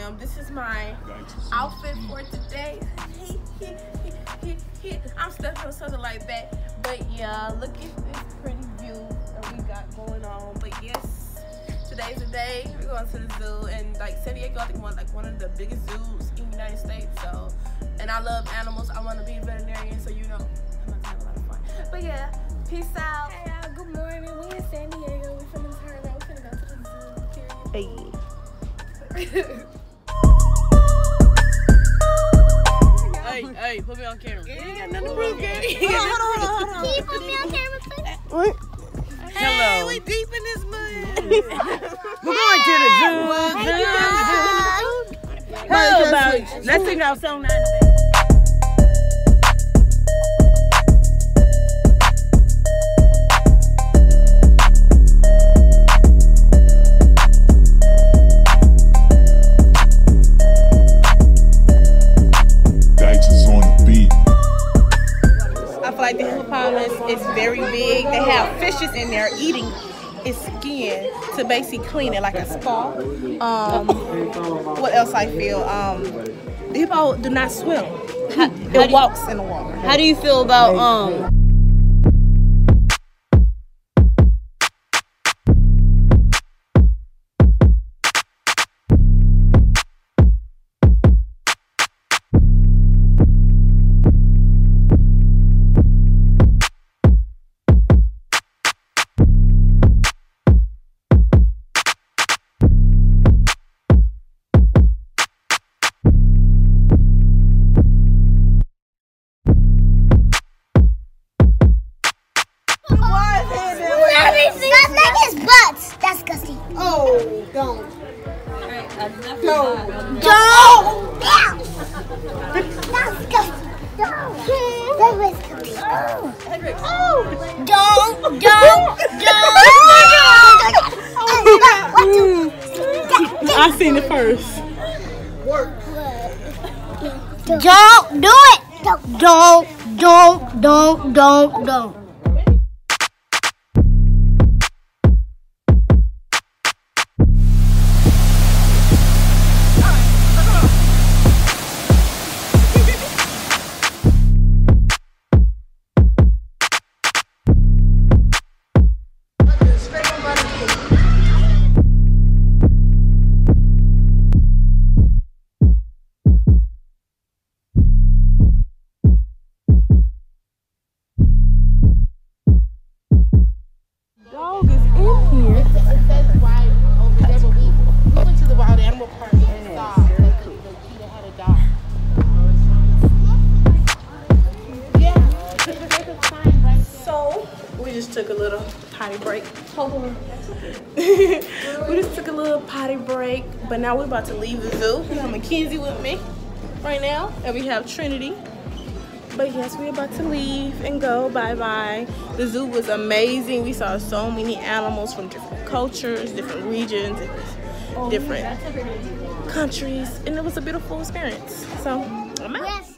am. This is my outfit for today. I'm stuck on something like that. But yeah, look at this pretty view that we got going on. But yes, today's the day. We're going to the zoo, and like San Diego, I think one of the biggest zoos in the United States. So, and I love animals. I want to be a veterinarian, so you know, I'm gonna have a lot of fun. But yeah, peace out. Hey y'all, good morning. We in San Diego. We finna turn around. We finna go to the zoo. Hey. Hey, put me on camera. You ain't got nothing to prove, girl. Hold on. Can you put me on camera, please? What? Hello. Hey, we deep in this mud. We're going to the zoo. How about you? Let's sing our song now. Like the hippopotamus is very big. They have fishes in there eating its skin to basically clean it like a spa. What else I feel? The hippo do not swim. It walks in the water. How do you feel about That's disgusting. Oh, don't. Don't. That's disgusting. That was disgusting. I seen it first. Don't do it. Don't. Took a little potty break. We just took a little potty break, but now we're about to leave the zoo. We have Mackenzie with me right now, and we have Trinity. But yes, we're about to leave and go. Bye-bye. The zoo was amazing. We saw so many animals from different cultures, different regions, different countries, and it was a beautiful experience. So, I'm out. Yes.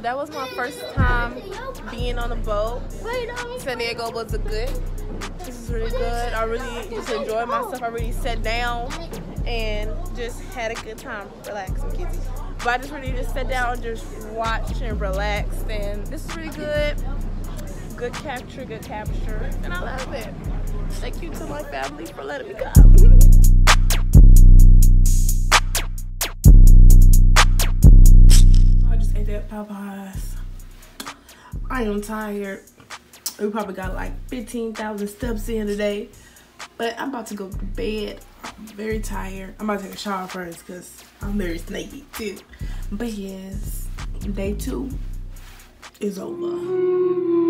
That was my first time being on a boat. San Diego was this is really good. I really just enjoyed myself. I really sat down and just had a good time relaxing, kids. But I just really just sat down and just watched and relaxed, and this is really good. Good capture, and I love it. Thank you to my family for letting me come. At Popeyes. I am tired. We probably got like 15,000 steps in today, but I'm about to go to bed. I'm very tired. I'm about to take a shower first because I'm very snaky too. But yes, day 2 is over.